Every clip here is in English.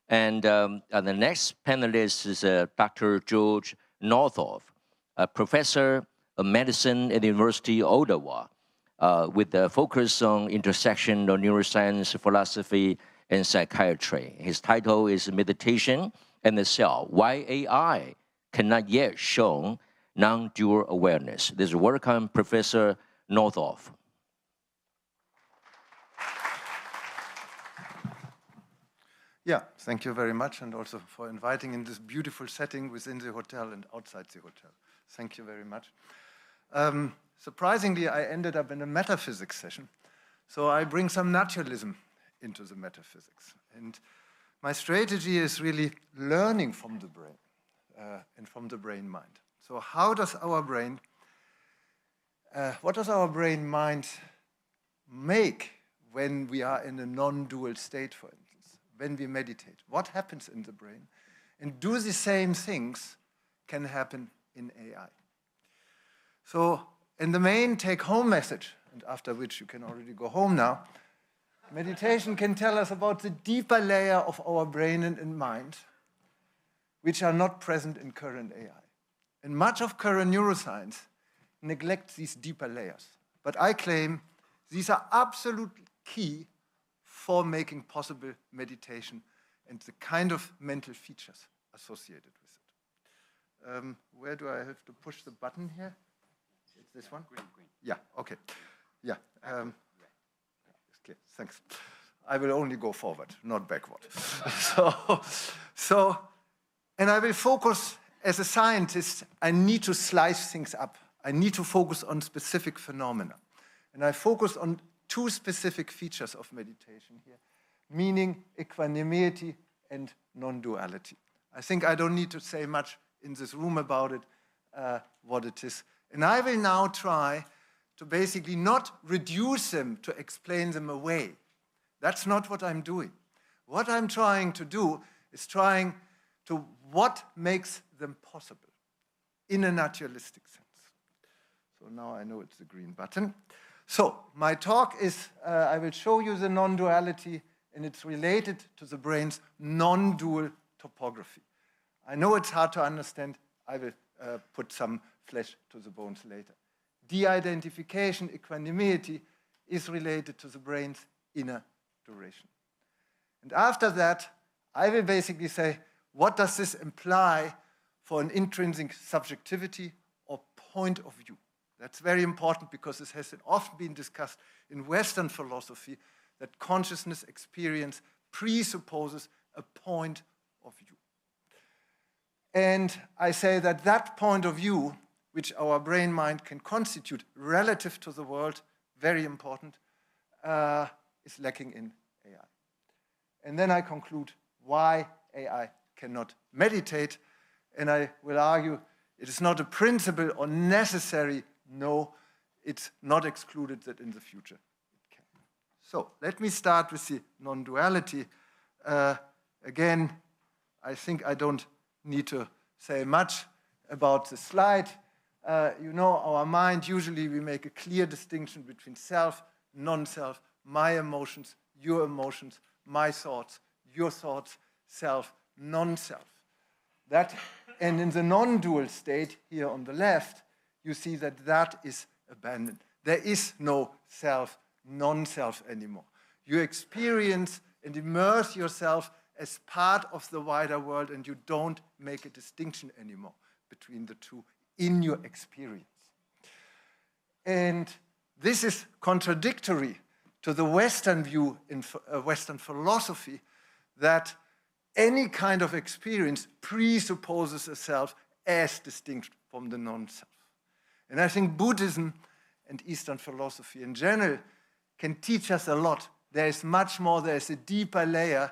And the next panelist is Dr. Georg Northoff, a professor of medicine at the University of Ottawa, with a focus on intersection of neuroscience, philosophy, and psychiatry. His title is Meditation and the Self, Why AI Cannot Yet Show Non-Dual Awareness. Let's welcome Professor Northoff. Yeah, thank you very much, and also for inviting in this beautiful setting within the hotel and outside the hotel. Thank you very much. Surprisingly, I ended up in a metaphysics session, so I bring some naturalism into the metaphysics. And my strategy is really learning from the brain and from the brain-mind. So how does our brain, what does our brain-mind make when we are in a non-dual state, for instance, when we meditate? What happens in the brain? And do the same things can happen in AI? So in the main take-home message, and after which you can already go home now, meditation can tell us about the deeper layer of our brain and mind, which are not present in current AI. And much of current neuroscience neglects these deeper layers. But I claim these are absolutely key for making possible meditation and the kind of mental features associated with it. Where do I have to push the button here? It's this one? Green. Yeah, okay. Yeah. Okay, thanks. I will only go forward, not backward. And I will focus, as a scientist, I need to slice things up. I need to focus on specific phenomena. And I focus on two specific features of meditation here, meaning equanimity and non-duality. I think I don't need to say much in this room about it, what it is. And I will now try to basically not reduce them to explain them away. That's not what I'm doing. What I'm trying to do is trying to what makes them possible in a naturalistic sense. So now I know it's the green button. So my talk is, I will show you the non-duality, and it's related to the brain's non-dual topography. I know it's hard to understand. I will put some flesh to the bones later. De-identification, equanimity, is related to the brain's inner duration. And after that, I will basically say, what does this imply for an intrinsic subjectivity or point of view? That's very important because this has often been discussed in Western philosophy, that consciousness experience presupposes a point of view. And I say that that point of view, which our brain-mind can constitute relative to the world, very important, is lacking in AI. And then I conclude why AI cannot meditate, and I will argue it is not a principle or necessary. No, it's not excluded that in the future it can. So let me start with the non-duality. Again, I think I don't need to say much about the slide. You know, our mind, usually we make a clear distinction between self, non-self, my emotions, your emotions, my thoughts, your thoughts, self, non-self. That, and in the non-dual state here on the left, you see that that is abandoned. There is no self, non-self anymore. You experience and immerse yourself as part of the wider world, and you don't make a distinction anymore between the two in your experience. And this is contradictory to the Western view in Western philosophy that any kind of experience presupposes a self as distinct from the non-self. And I think Buddhism and Eastern philosophy in general can teach us a lot. There is much more, there is a deeper layer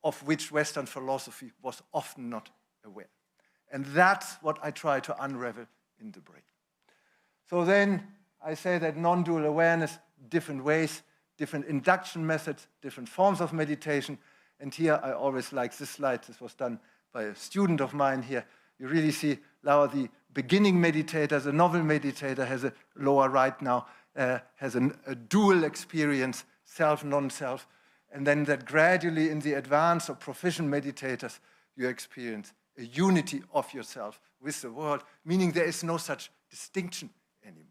of which Western philosophy was often not aware. And that's what I try to unravel in the brain. So then I say that non-dual awareness, different ways, different induction methods, different forms of meditation. And here I always like this slide. This was done by a student of mine here. You really see now the beginning meditator, the novel meditator has a lower right now, has a dual experience, self, non-self. And then that gradually in the advanced or proficient meditators, you experience a unity of yourself with the world, meaning there is no such distinction anymore.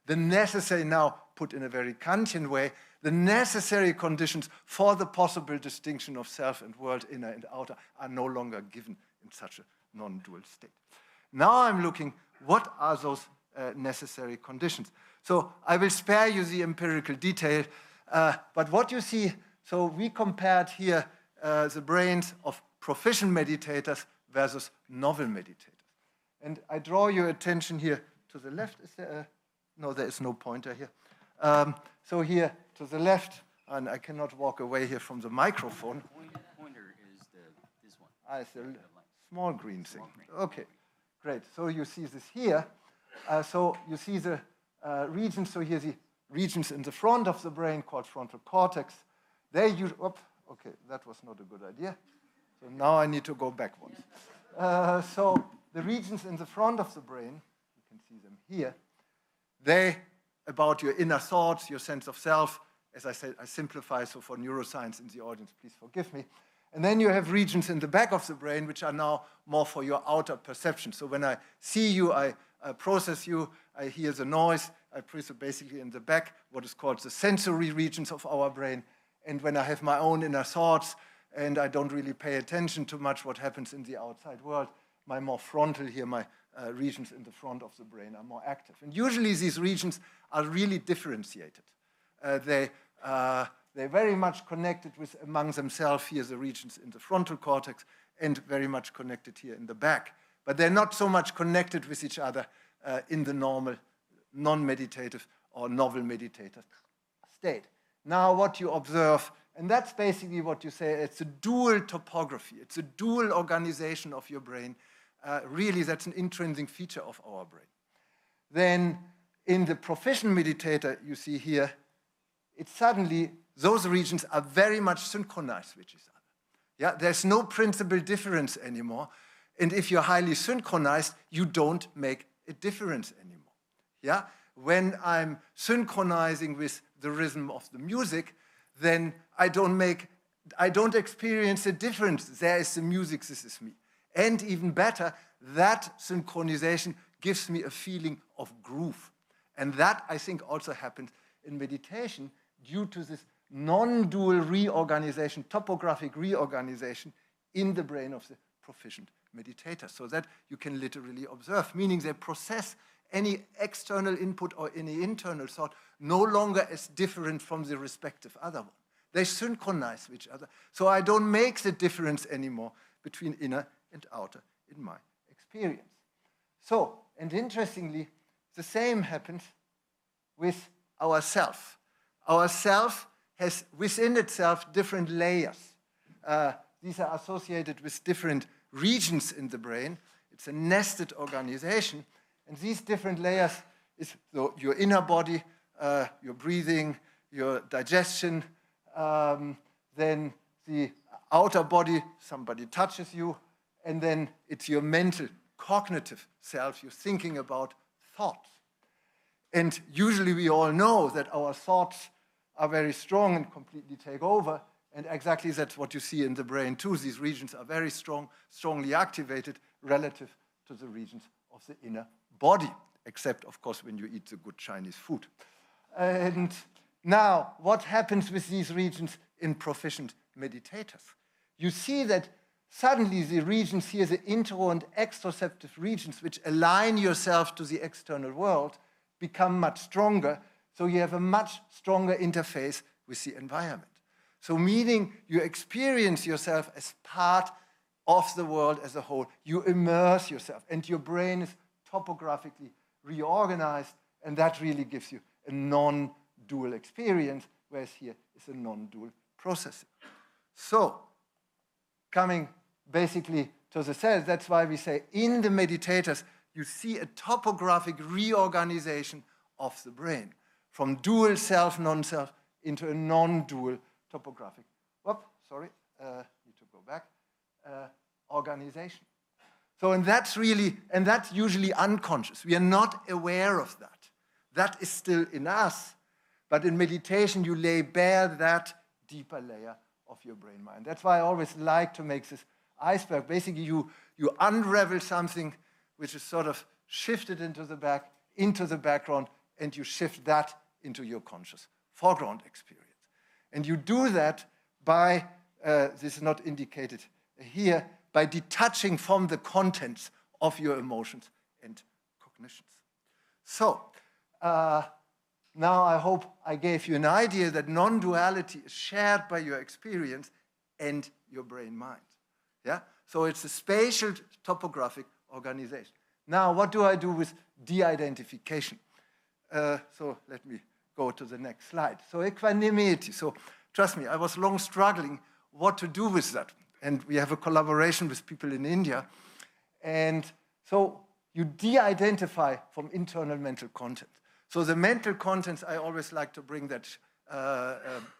The necessary, now put in a very Kantian way, the necessary conditions for the possible distinction of self and world, inner and outer, are no longer given in such a non-dual state. Now I'm looking, what are those necessary conditions? So I will spare you the empirical detail, but what you see, so we compared here the brains of proficient meditators versus novel meditators. And I draw your attention here to the left. Is there no, there is no pointer here. So here to the left, and I cannot walk away here from the microphone. Pointer is this one. It's the small green thing. Okay, great. So you see this here. So you see the regions. So here the regions in the front of the brain called frontal cortex. They use, okay, that was not a good idea. So now I need to go backwards. So the regions in the front of the brain, you can see them here, they, about your inner thoughts, your sense of self, as I said, I simplify, so for neuroscience in the audience, please forgive me. And then you have regions in the back of the brain, which are now more for your outer perception. So when I see you, I process you, I hear the noise, I process basically in the back, what is called the sensory regions of our brain. And when I have my own inner thoughts, and I don't really pay attention to much what happens in the outside world, my more frontal here, my regions in the front of the brain are more active. And usually these regions are really differentiated. They're very much connected with among themselves here, the regions in the frontal cortex, and very much connected here in the back. But they're not so much connected with each other in the normal, non-meditative or novel meditative state. Now what you observe, and that's basically what you say, it's a dual topography, it's a dual organization of your brain. Really, that's an intrinsic feature of our brain. Then in the proficient meditator, you see here, it's suddenly, those regions are very much synchronized with each other. Yeah, there's no principal difference anymore. And if you're highly synchronized, you don't make a difference anymore. Yeah, when I'm synchronizing with the rhythm of the music, then I don't experience a difference. There is the music, this is me. And even better, that synchronization gives me a feeling of groove. And that, I think, also happens in meditation due to this non-dual reorganization, topographic reorganization in the brain of the proficient meditator. So that you can literally observe, meaning they process any external input or any internal thought no longer as different from the respective other one. They synchronize with each other. So I don't make the difference anymore between inner and outer in my experience. So, and interestingly, the same happens with our self. Our self has within itself different layers. These are associated with different regions in the brain. It's a nested organization. And these different layers is your inner body, your breathing, your digestion, then the outer body, somebody touches you, and then it's your mental, cognitive self, you're thinking about thoughts. And usually we all know that our thoughts are very strong and completely take over, and exactly that's what you see in the brain too. These regions are very strongly activated relative to the regions of the inner body, except, of course, when you eat the good Chinese food. And now, what happens with these regions in proficient meditators? You see that suddenly the regions here, the intro and extroceptive regions, which align yourself to the external world, become much stronger. So you have a much stronger interface with the environment. So meaning you experience yourself as part of the world as a whole. You immerse yourself, and your brain is topographically reorganized, and that really gives you a non-dual experience, whereas here is a non-dual processing. So, coming basically to the cells, that's why we say in the meditators, you see a topographic reorganization of the brain from dual self, non-self into a non-dual topographic, need to go back, organization. So, and that's usually unconscious. We are not aware of that. That is still in us, but in meditation you lay bare that deeper layer of your brain mind. That's why I always like to make this iceberg. Basically, you unravel something which is sort of shifted into the background, and you shift that into your conscious foreground experience. And you do that by, this is not indicated here, by detaching from the contents of your emotions and cognitions. So, now I hope I gave you an idea that non-duality is shared by your experience and your brain mind. Yeah? So it's a spatial topographic organization. Now, what do I do with de-identification? So let me go to the next slide. So equanimity. So trust me, I was long struggling what to do with that. And we have a collaboration with people in India. And so you de-identify from internal mental content. So the mental contents, I always like to bring that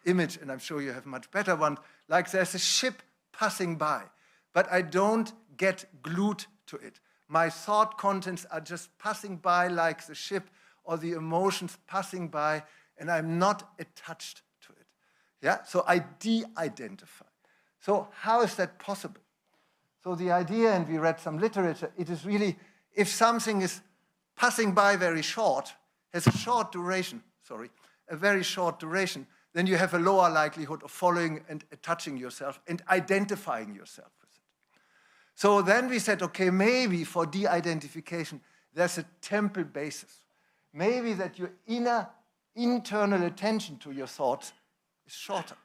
image, and I'm sure you have much better one, like there's a ship passing by, but I don't get glued to it. My thought contents are just passing by like the ship, or the emotions passing by, and I'm not attached to it. Yeah, so I de-identify. So how is that possible? So the idea, and we read some literature, it is really, if something is passing by very short, has a short duration, a very short duration, then you have a lower likelihood of following and attaching yourself and identifying yourself with it. So then we said, okay, maybe for de-identification, there's a temporal basis. Maybe that your internal attention to your thoughts is shorter.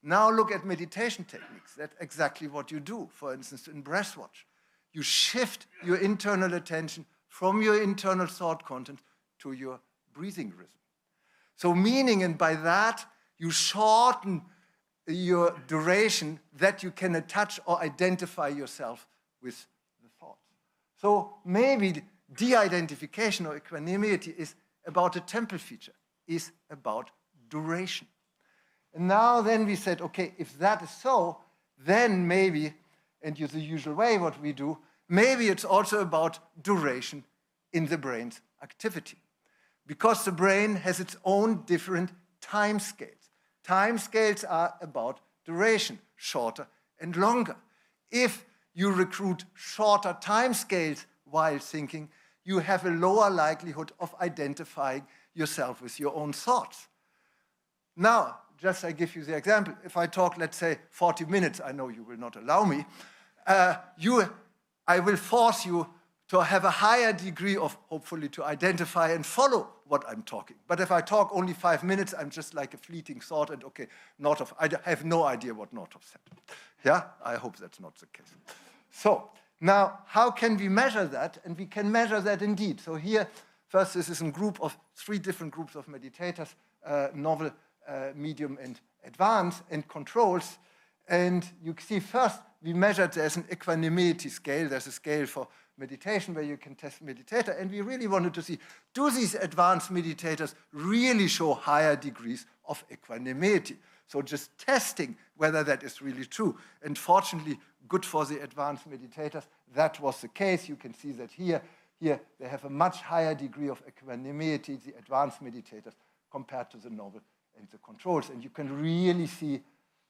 Now look at meditation techniques. That's exactly what you do. For instance, in breathwatch, you shift your internal attention from your internal thought content to your breathing rhythm. So meaning, and by that, you shorten your duration that you can attach or identify yourself with the thoughts. So maybe de-identification or equanimity is about a temporal feature, is about duration. And now then we said, okay, if that is so, then maybe, and use the usual way what we do, maybe it's also about duration in the brain's activity. Because the brain has its own different time scales. Time scales are about duration, shorter and longer. If you recruit shorter time scales while thinking, you have a lower likelihood of identifying yourself with your own thoughts. Now, just I give you the example. If I talk, let's say, 40 minutes, I know you will not allow me, I will force you to have a higher degree of, hopefully, to identify and follow what I'm talking. But if I talk only 5 minutes, I'm just like a fleeting thought, and okay, Northoff, I have no idea what Northoff said. Yeah, I hope that's not the case. So, now, how can we measure that? And we can measure that indeed. So here, first, this is a group of 3 different groups of meditators, novel, medium, and advanced, and controls. And you see first, we measured there's an equanimity scale. There's a scale for meditation where you can test meditator. And we really wanted to see, do these advanced meditators really show higher degrees of equanimity? So just testing whether that is really true. And fortunately, good for the advanced meditators, that was the case. You can see that here they have a much higher degree of equanimity, the advanced meditators, compared to the novel and the controls. And you can really see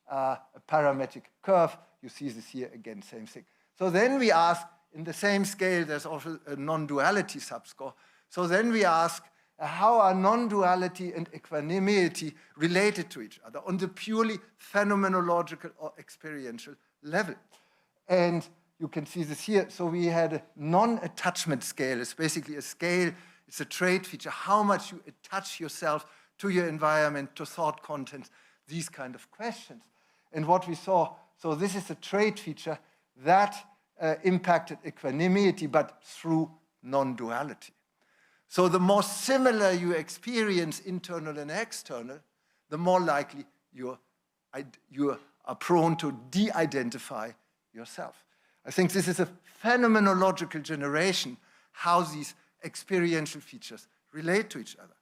a parametric curve. You see this here again, same thing. So then we ask, in the same scale, there's also a non-duality subscore. So then we ask, how are non-duality and equanimity related to each other on the purely phenomenological or experiential level? And you can see this here. So we had a non-attachment scale. It's basically a scale, it's a trait feature, how much you attach yourself to your environment, to thought contents, these kind of questions. And what we saw, so this is a trait feature that impacted equanimity, but through non-duality. So the more similar you experience internal and external, the more likely you are prone to de-identify yourself. I think this is a phenomenological generation, how these experiential features relate to each other.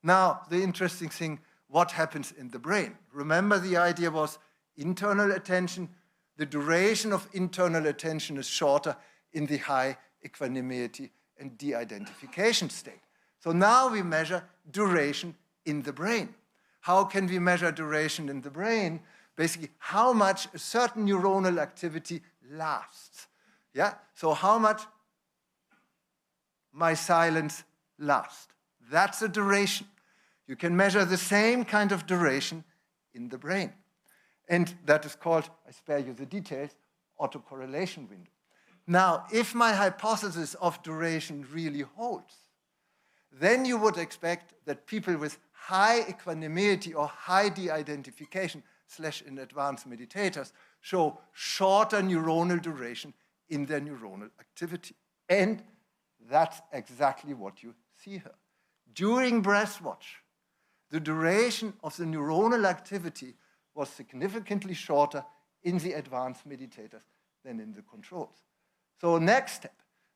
Now, the interesting thing, what happens in the brain? Remember, the idea was internal attention. The duration of internal attention is shorter in the high equanimity and de-identification state. So now we measure duration in the brain. how can we measure duration in the brain? Basically, how much a certain neuronal activity lasts. Yeah? So how much my silence lasts. That's a duration. You can measure the same kind of duration in the brain. And that is called, I spare you the details, autocorrelation window. Now, if my hypothesis of duration really holds, then you would expect that people with high equanimity or high de-identification / in advanced meditators show shorter neuronal duration in their neuronal activity. And that's exactly what you see here. During breath watch, the duration of the neuronal activity was significantly shorter in the advanced meditators than in the controls. So next step,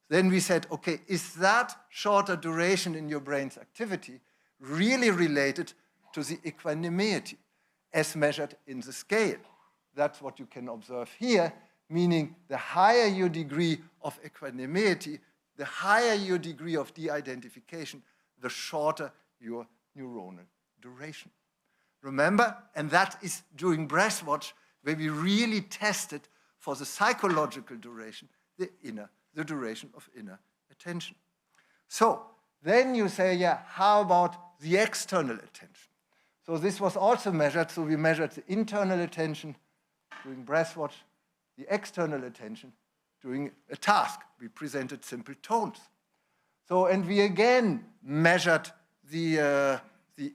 then we said, okay, is that shorter duration in your brain's activity really related to the equanimity as measured in the scale? That's what you can observe here, meaning the higher your degree of equanimity, the higher your degree of de-identification, the shorter your neuronal duration. Remember, and that is during breath watch where we really tested for the psychological duration, the duration of inner attention. So then you say, yeah, how about the external attention? So this was also measured. So we measured the internal attention during breath watch, the external attention during a task. We presented simple tones. So, and we again measured the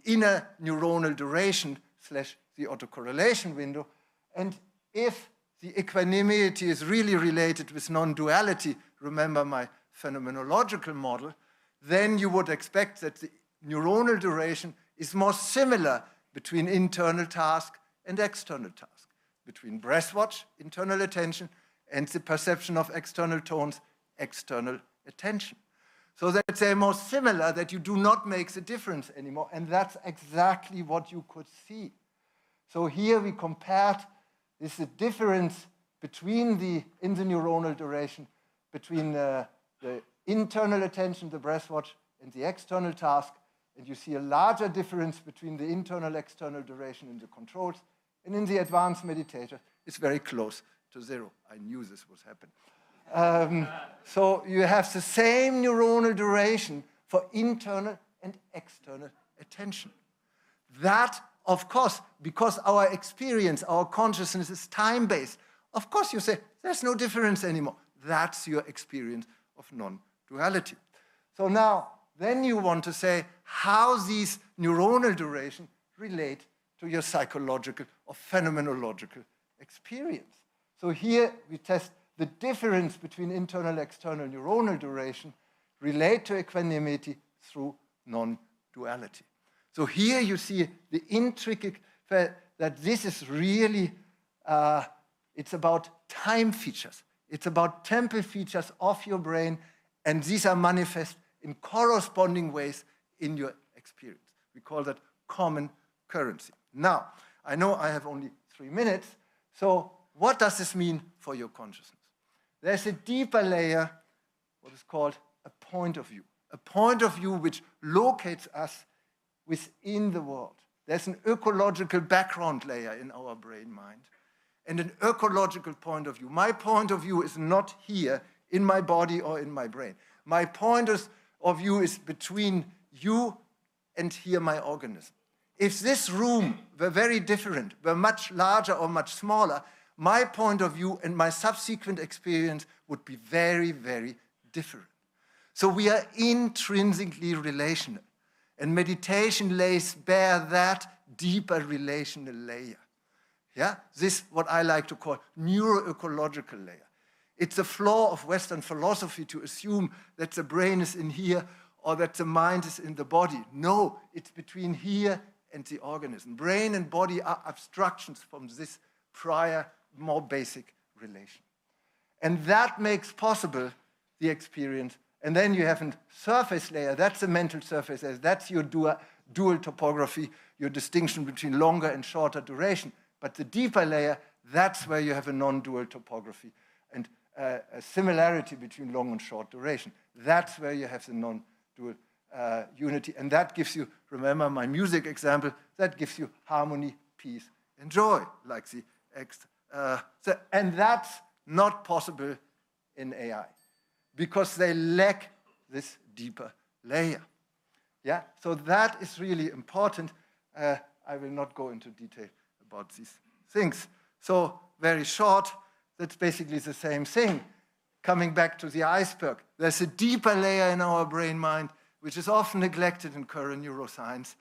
inner neuronal duration / the autocorrelation window. And if the equanimity is really related with non-duality, remember my phenomenological model, then you would expect that the neuronal duration is more similar between internal task and external task, between breath watch, internal attention, and the perception of external tones, external attention. So that they're more similar, that you do not make the difference anymore, and that's exactly what you could see. So here we compared this difference between in the neuronal duration between the internal attention, the breath watch, and the external task, and you see a larger difference between the internal external duration in the controls, and in the advanced meditator, it's very close to 0. I knew this would happen. So you have the same neuronal duration for internal and external attention. That, of course, because our experience, our consciousness is time-based, of course you say, there's no difference anymore. That's your experience of non-duality. So now, then you want to say how these neuronal duration relate to your psychological or phenomenological experience. So here we test the difference between internal and external neuronal duration relate to equanimity through non-duality. So here you see the intricate, that this is really, it's about time features. It's about temporal features of your brain, and these are manifest in corresponding ways in your experience. We call that common currency. Now, I know I have only 3 minutes, so what does this mean for your consciousness? There's a deeper layer, what is called a point of view which locates us within the world. There's an ecological background layer in our brain mind and an ecological point of view. My point of view is not here in my body or in my brain. My point of view is between you and here my organism. If this room were very different, were much larger or much smaller, my point of view and my subsequent experience would be very, very different. So we are intrinsically relational. And meditation lays bare that deeper relational layer. Yeah? This, what I like to call neuroecological layer. It's a flaw of Western philosophy to assume that the brain is in here or that the mind is in the body. No, it's between here and the organism. Brain and body are abstractions from this prior, more basic relation. And that makes possible the experience. And then you have a surface layer. That's the mental surface layer. That's your dual topography, your distinction between longer and shorter duration. But the deeper layer, that's where you have a non-dual topography and a similarity between long and short duration. That's where you have the non-dual unity. And that gives you, remember my music example, that gives you harmony, peace, and joy, like and that's not possible in AI because they lack this deeper layer. Yeah, so that is really important. I will not go into detail about these things. So very short, that's basically the same thing. Coming back to the iceberg, there's a deeper layer in our brain mind, which is often neglected in current neuroscience.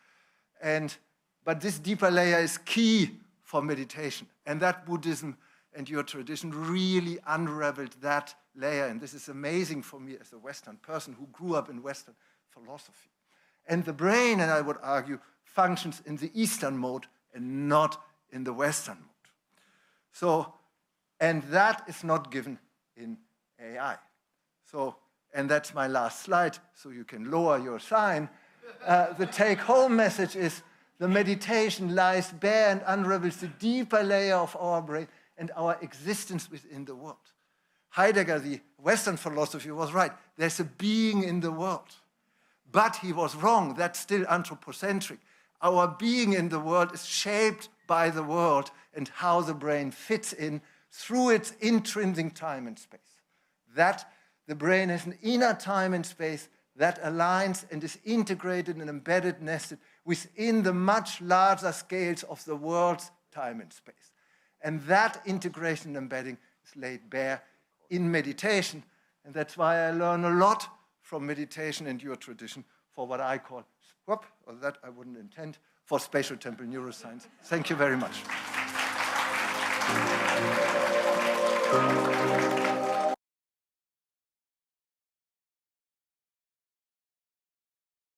But this deeper layer is key for meditation. And that Buddhism and your tradition really unraveled that layer. And this is amazing for me as a Western person who grew up in Western philosophy. And the brain, and I would argue, functions in the Eastern mode and not in the Western mode. So, and that is not given in AI. So, and that's my last slide, so you can lower your sign. The take-home message is the meditation lies bare and unravels the deeper layer of our brain and our existence within the world. Heidegger, the Western philosophy, was right. There's a being in the world. But he was wrong. That's still anthropocentric. Our being in the world is shaped by the world and how the brain fits in through its intrinsic time and space. That the brain has an inner time and space that aligns and is integrated and embedded, nested within the much larger scales of the world's time and space. And that integration and embedding is laid bare in meditation. And that's why I learn a lot from meditation and your tradition for what I call, or that I wouldn't intend, for spatial temporal neuroscience. Thank you very much.